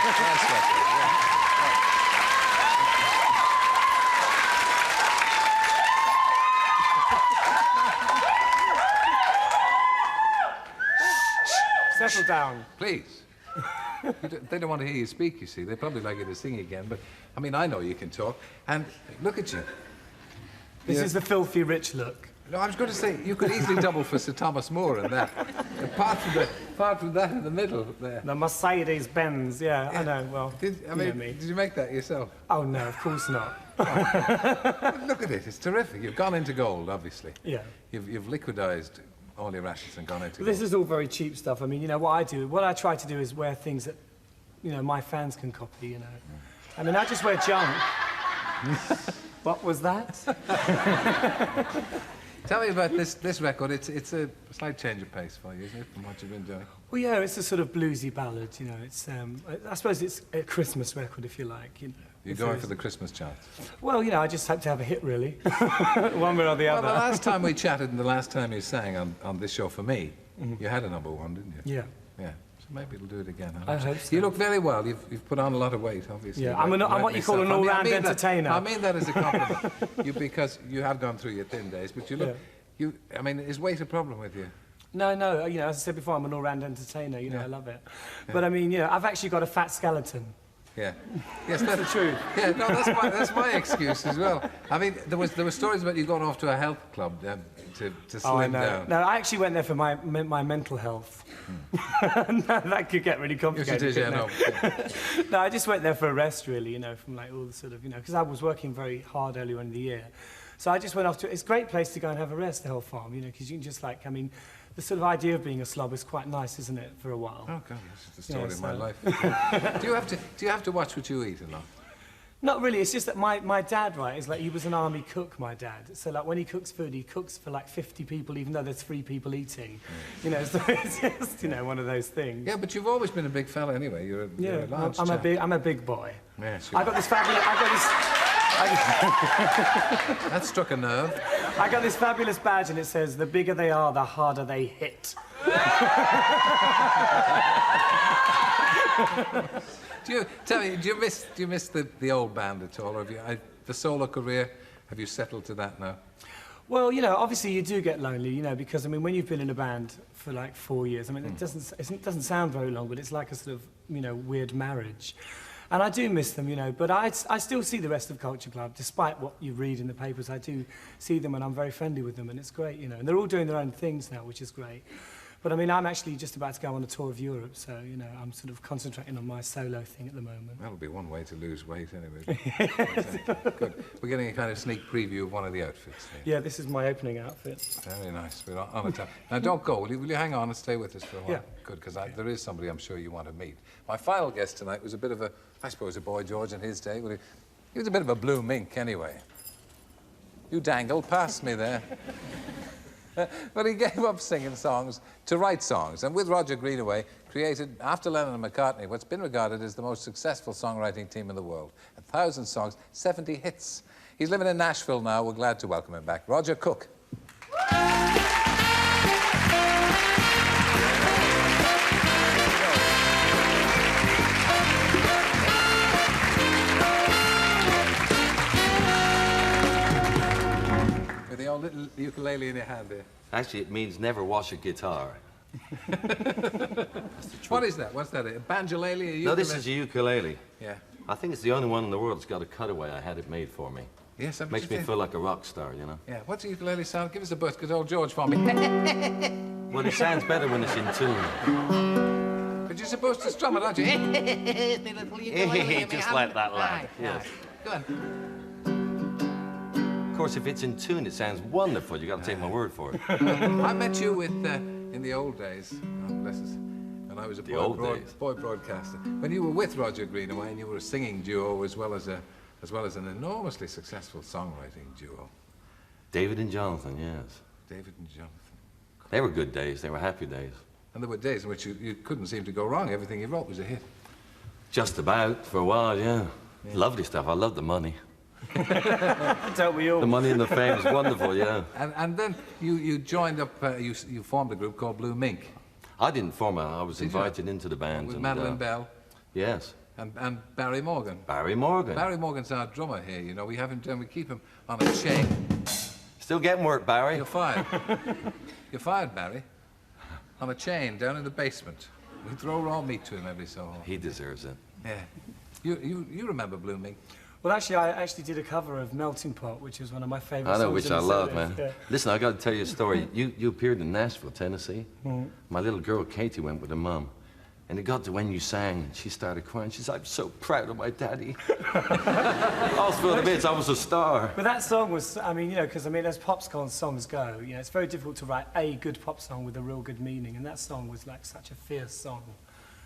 Nice record, yeah. Settle down. Please. They don't want to hear you speak, you see. They probably like you to sing again, but, I mean, I know you can talk. And look at you. This is the filthy rich look. No, I was going to say, you could easily double for Sir Thomas More in that. Apart from that in the middle there. The Mercedes Benz, yeah, I know, well, Did you make that yourself? Oh, no, of course not. Look at it, it's terrific. You've gone into gold, obviously. Yeah. You've liquidized all your ashes and gone into Well, gold. this is all very cheap stuff. I mean, you know, what I try to do is wear things that, you know, my fans can copy, you know. I mean, I just wear junk. What was that? Tell me about this record. It's a slight change of pace for you, isn't it, from what you've been doing? Well, yeah, it's a sort of bluesy ballad, you know. It's, I suppose it's a Christmas record, if you like, you know. You're going for the Christmas charts? Well, you know, I just hope to have a hit, really. One way or the other. Well, the last time we chatted and the last time you sang on this show for me, you had a #1, didn't you? Yeah. Yeah. So maybe we'll do it again. I hope so. You look very well. You've put on a lot of weight, obviously. Yeah, I'm what you call an all-round entertainer. I mean that as a compliment. Because you have gone through your thin days, but you look... Yeah. I mean, is weight a problem with you? No, you know, as I said before, I'm an all-round entertainer, you know, I love it. Yeah. But I mean, you know, I've actually got a fat skeleton. Yeah. Yes, that's the truth. Yeah, no, that's my excuse as well. I mean, there were stories about you going off to a health club to slim down. No, I actually went there for my mental health. No, that could get really complicated. Yes, it is, yeah, no. No, I just went there for a rest, really, you know, from like all the sort of, you know, because I was working very hard earlier in the year. So I just went off to, it's a great place to go and have a rest, the Health Farm, you know, because you can just like, I mean, the sort of idea of being a slob is quite nice, isn't it, for a while? Oh, God, this is the story of my life. Do you have to watch what you eat a lot? Not really, it's just that my dad, right, is like, he was an army cook, my dad. So like, when he cooks food, he cooks for like 50 people, even though there's 3 people eating. You know, so it's just, you know, one of those things. Yeah, but you've always been a big fella anyway. You're a large chap. I'm a big boy. Yes, I got this fabulous, that struck a nerve. I got this fabulous badge and it says, the bigger they are, the harder they hit. Tell me, do you miss the old band at all? Or have you, the solo career, have you settled to that now? Well, you know, obviously you do get lonely, you know, because, I mean, when you've been in a band for like 4 years, I mean, it doesn't sound very long, but it's like a sort of, you know, weird marriage. And I do miss them, you know, but I still see the rest of Culture Club, despite what you read in the papers. I do see them and I'm very friendly with them and it's great, you know. And they're all doing their own things now, which is great. But I mean, I'm actually just about to go on a tour of Europe, so, you know, I'm sort of concentrating on my solo thing at the moment. That'll be one way to lose weight, anyway. Good. We're getting a kind of sneak preview of one of the outfits here. Yeah, this is my opening outfit. Very nice. We're on a time. Now, don't go. Will you hang on and stay with us for a while? Yeah. Good, because there is somebody I'm sure you want to meet. My final guest tonight was a bit of a, I suppose, a Boy George in his day. Well, he was a bit of a blue mink, anyway. You dangled past me there. But he gave up singing songs to write songs, and with Roger Greenaway, created, after Lennon and McCartney, what's been regarded as the most successful songwriting team in the world. 1,000 songs, 70 hits. He's living in Nashville now. We're glad to welcome him back. Roger Cook. With the old little ukulele in your hand there. Actually, it means never wash a guitar. What is that? What's that? A banjolele? A ukulele? No, this is a ukulele. Yeah. I think it's the only one in the world that's got a cutaway. I had it made for me. Yes, I Makes me feel like a rock star, you know? Yeah. What's a ukulele sound? Give us a buzz, because old George for me. Well, it sounds better when it's in tune. But you're supposed to strum it, aren't you? Just like that lad. Yes. Go on. Of course, if it's in tune, it sounds wonderful. You got to take my word for it. I met you with in the old days. Oh, bless us. When I was a boy broadcaster. When you were with Roger Greenaway and you were a singing duo as well as an enormously successful songwriting duo. David and Jonathan, yes. David and Jonathan. They were good days. They were happy days. And there were days in which you couldn't seem to go wrong. Everything you wrote was a hit. Just about, for a while, yeah. Lovely stuff. I love the money. Don't we all? The money and the fame is wonderful, yeah. And then you joined up, you formed a group called Blue Mink. I didn't form it. I was invited into the band. With and, Madeline Bell. Yes. And Barry Morgan. Barry Morgan. Barry Morgan's our drummer here, you know. We have him done, we keep him on a chain. Still getting work, Barry. You're fired. You're fired, Barry. On a chain down in the basement. We throw raw meat to him every so often. He deserves it. Yeah. You remember Blue Mink? Well, actually, I actually did a cover of Melting Pot, which was one of my favourite songs. I know, which I love, man. Yeah. Listen, I got to tell you a story. You appeared in Nashville, Tennessee. My little girl, Katie, went with her mum. And it got to when you sang, and she started crying. She's like, I'm so proud of my daddy. I was full of bits. I was a star. But that song was, I mean, you know, because, I mean, as pop songs go, you know, it's very difficult to write a good pop song with a real good meaning, and that song was like such a fierce song.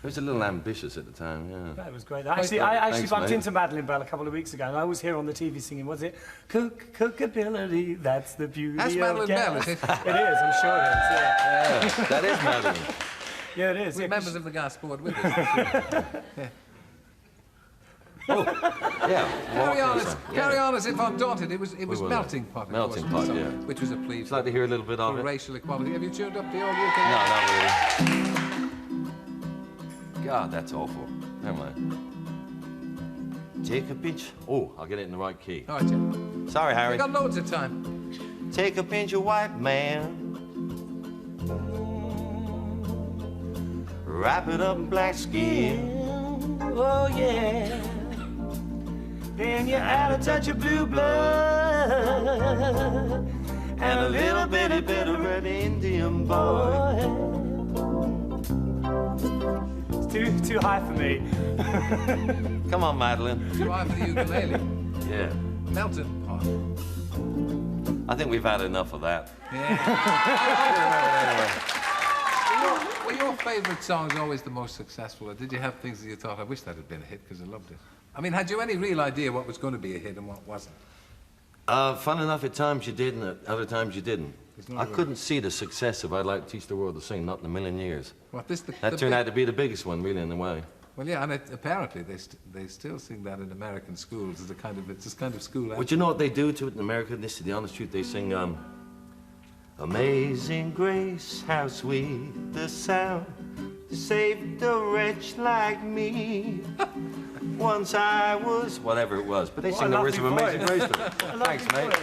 It was a little ambitious at the time, yeah. That was great. I actually bumped mate. into Madeline Bell a couple of weeks ago, and I was here on the TV singing, was it? Cookability, that's the beauty That's of Madeline Bell, is it? It is, I'm sure it is, yeah. Yeah, that is Madeline. Yeah, it is. We're Yeah, members of the gas board with us. Yeah. Oh, yeah. Carry on as if undaunted. It was will. Melting Pot. of Melting course, Pot, so- yeah. Which was a plea Would you for like to hear a little bit of it? racial equality. Have you tuned up the audio? No, not really. God, that's awful. Never mind. Take a pinch. Oh, I'll get it in the right key. All right, Jim. Sorry, Harry. We got loads of time. Take a pinch of white man. Wrap it up in black skin. oh yeah. Then you add a touch of blue blood And a little bitty bit of red Indian boy. It's too high for me. Come on, Madeline. Too high for the ukulele. Yeah. Melting Pot. I think we've had enough of that. Were your favourite songs always the most successful, or did you have things that you thought, I wish that had been a hit because I loved it? I mean, had you any real idea what was going to be a hit and what wasn't? Fun enough at times you did, and at other times you didn't. I couldn't see the success of I'd Like to Teach the World to Sing, not in a million years. What, That turned out to be the biggest one, really, in a way. Well, yeah, and apparently they still sing that in American schools as it's a kind of school anthem. But you know what they do to it in America? This is the honest truth. They sing, Amazing Grace, how sweet the sound to save a wretch like me. Once I was... Whatever it was. But they sing the words of Amazing Grace to it. Thanks, mate.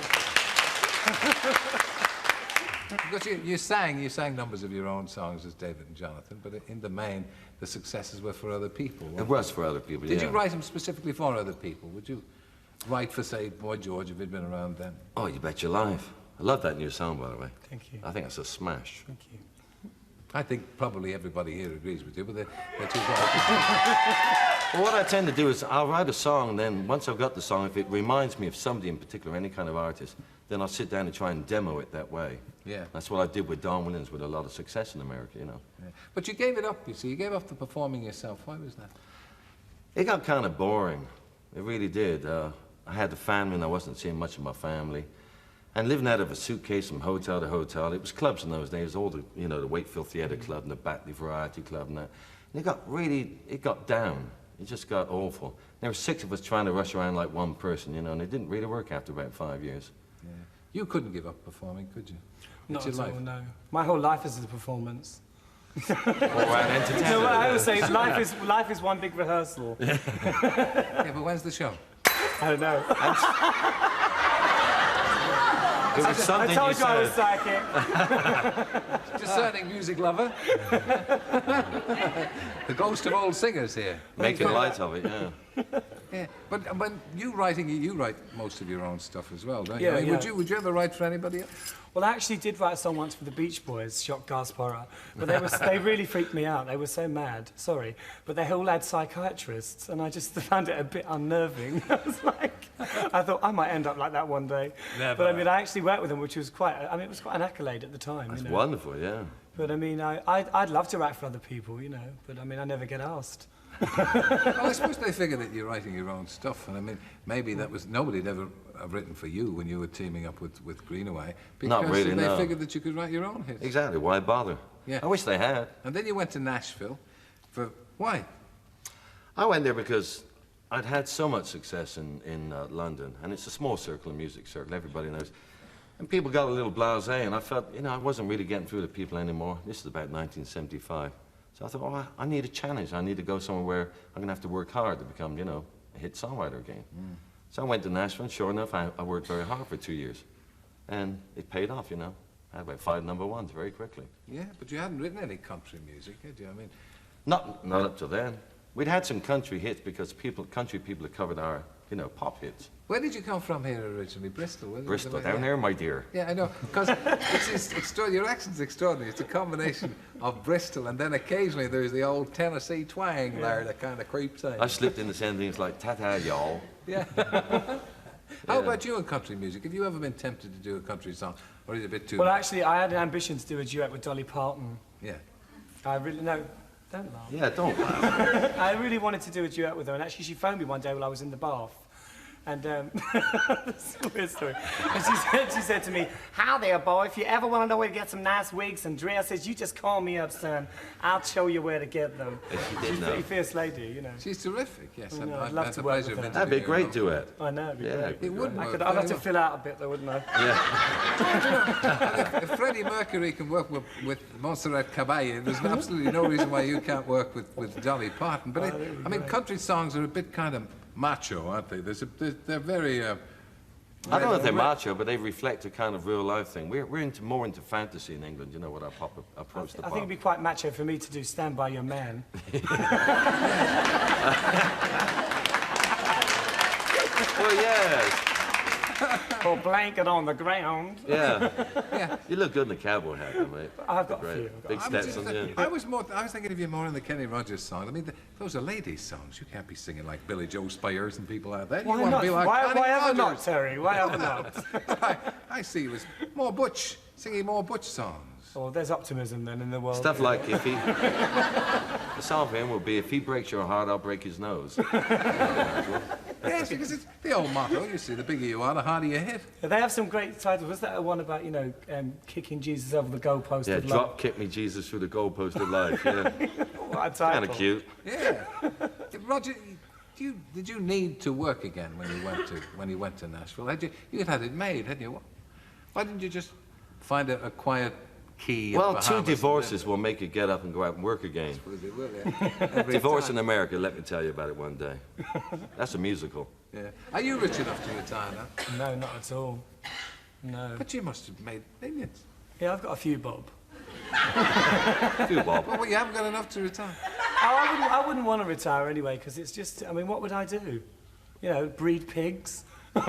Because you sang numbers of your own songs as David and Jonathan, but in the main, the successes were for other people. It was for other people, Did you write them specifically for other people? Would you write for, say, Boy George if he'd been around then? Oh, you bet your life. I love that new song, by the way. Thank you. I think it's a smash. Thank you. I think probably everybody here agrees with you, but they're too Well, what I tend to do is I'll write a song, and then once I've got the song, if it reminds me of somebody in particular, any kind of artist, then I'll sit down and try and demo it that way. Yeah. That's what I did with Don Williams with a lot of success in America, you know. Yeah. But you gave it up, you see. You gave up the performing yourself. Why was that? It got kind of boring. It really did. I had the family, and I wasn't seeing much of my family. And living out of a suitcase from hotel to hotel, it was clubs in those days, all the, you know, the Wakefield Theatre Club and the Batley Variety Club and that. And it got down. It just got awful. There were 6 of us trying to rush around like one person, you know, and it didn't really work after about 5 years. Yeah. You couldn't give up performing, could you? Not It's your at all, life. no. My whole life is a performance. All around entertainment. No, what I always say is life is one big rehearsal. Yeah, but when's the show? I don't know. It was something I told you I was said. psychic. Discerning music lover. The ghost of old singers here. Making light of it, yeah. Yeah, but when you write most of your own stuff as well, don't you? Yeah, I mean, yeah. Would you ever write for anybody else? Well, I actually did write a song once for the Beach Boys, Shock Gaspara, but they really freaked me out. They were so mad, sorry, but they all had psychiatrists, and I just found it a bit unnerving. I was like, I thought I might end up like that one day. Never. But I mean, I actually worked with them, which was it was quite an accolade at the time. That's you know? wonderful, yeah. But I mean, I'd love to write for other people, you know, but I mean, I never get asked. Well, I suppose they figured that you're writing your own stuff, and I mean, maybe that was nobody'd ever have written for you when you were teaming up with Greenaway, because Not really, they no. figured that you could write your own hits. Exactly, why bother? Yeah. I wish they had. And then you went to Nashville for why? I went there because I'd had so much success in London, and it's a small circle, a music circle, everybody knows. And people got a little blasé, and I felt, you know, I wasn't really getting through to people anymore. This is about 1975. So I thought, oh, I need a challenge. I need to go somewhere where I'm going to have to work hard to become, you know, a hit songwriter again. So I went to Nashville, and sure enough, I worked very hard for 2 years. And it paid off, you know. I had about 5 number ones very quickly. Yeah, but you hadn't written any country music, had you? I mean, Not up to then. We'd had some country hits because country people had covered our, you know, pop hits. where did you come from here originally? Bristol, wasn't it? Bristol, down there, my dear. Yeah, I know, because it's extraordinary. Your accent's extraordinary. It's a combination of Bristol, and then occasionally there's the old Tennessee twang there that kind of creeps in. I slipped into saying things like, ta-ta, y'all. Yeah. How about you in country music? Have you ever been tempted to do a country song, or is it a bit too... Well, actually, I had an ambition to do a duet with Dolly Parton. Yeah. I really, no, don't laugh. Yeah, don't laugh. I really wanted to do a duet with her, and actually she phoned me one day while I was in the bath. And, it's a weird story. And she said to me, "How there, boy, if you ever want to know where to get some nice wigs and dresses, you just call me up, son. I'll show you where to get them." She's a pretty fierce lady, you know. She's terrific, yes. I know, I've I'd love had to the work pleasure with of her. That'd be a interviewing great her. duet. I know, it'd be Yeah, great. it'd be It would great. work. I'd have to fill out a bit, though, wouldn't I? Yeah. If Freddie Mercury can work with Montserrat Caballé, there's absolutely no reason why you can't work with Dolly Parton. But I mean, country songs are a bit kind of macho, aren't they? They're very... I don't know if they're macho, but they reflect a kind of real life thing. We're more into fantasy in England, you know, with our pop approach to I pop. think it'd be quite macho for me to do Stand By Your Man. Well, yes. Or Blanket on the Ground. Yeah. Yeah. You look good in the cowboy hat, though, mate. I've got a Great. few. Big Stetson, yeah. I was thinking of you more in the Kenny Rogers songs. I mean, those are ladies' songs. You can't be singing like Billy Joe Spires and people like that. You Why want not? to be like Why Kenny ever not, Rogers. Terry? Why ever not? I see you as more butch, singing more butch songs. Oh, there's optimism then in the world. Stuff like if he... The song for him will be, if he breaks your heart, I'll break his nose. Yes, because it's the old motto. You see, the bigger you are, the harder you hit. Yeah, they have some great titles. Was that one about, you know, kicking Jesus over the goalpost Yeah, of drop love? kick me Jesus through the goalpost of life. Yeah. What a title. Kind of cute. Yeah. Roger, did you need to work again when you went to Nashville? You had it made, hadn't you? Why didn't you just find a quiet key? at Well, Bahamas 2 and divorces will make you get up and go out and work again. suppose it will, yeah. Every Divorce time. in America, let me tell you about it one day. That's a musical. Yeah. Are you rich enough to retire now? No, not at all. No. But you must have made millions. Yeah, I've got a few, Bob. Phew, Bob. Well, you haven't got enough to retire. Oh, I wouldn't want to retire anyway, because it's just, I mean, what would I do? You know, breed pigs? What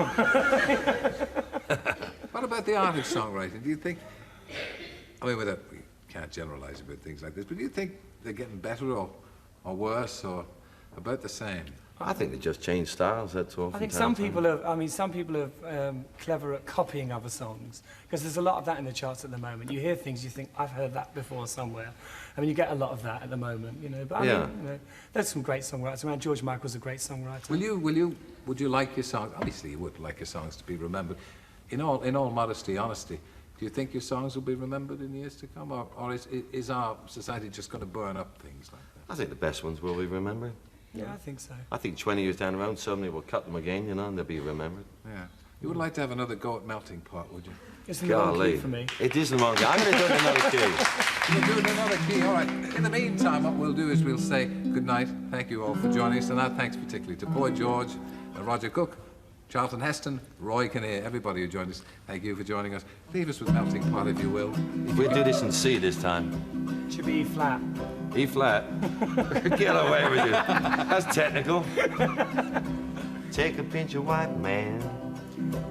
about the art of songwriting? Do you think, I mean, we can't generalize about things like this, but do you think they're getting better or worse or about the same? I think they just change styles, that's all. I think some people are clever at copying other songs, because there's a lot of that in the charts at the moment. You hear things, you think, I've heard that before somewhere. I mean, you get a lot of that at the moment, you know. But I mean, you know, there's some great songwriters around. George Michael's a great songwriter. Would you like your songs, obviously you would like your songs to be remembered. In all modesty, honesty, do you think your songs will be remembered in years to come, or is our society just going to burn up things like that? I think the best ones will be remembered. Yeah, I think so. I think 20 years down the road, suddenly we'll cut them again, you know, and they'll be remembered. Yeah. You would like to have another go at Melting Pot, would you? It's in the wrong key for me. It is in the wrong key. I'm going to do it in another key. We'll do it in another key, all right. In the meantime, what we'll do is we'll say good night. Thank you all for joining us, and our thanks particularly to Boy George, Roger Cook, Charlton Heston, Roy Kinnear, everybody who joined us. Thank you for joining us. Leave us with Melting Pot, if you will. We'll do this in C this time. It should be E flat. E flat. Get away with it. That's technical. Take a pinch of white man.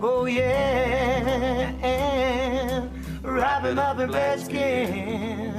Oh yeah, wrap him up in red skin.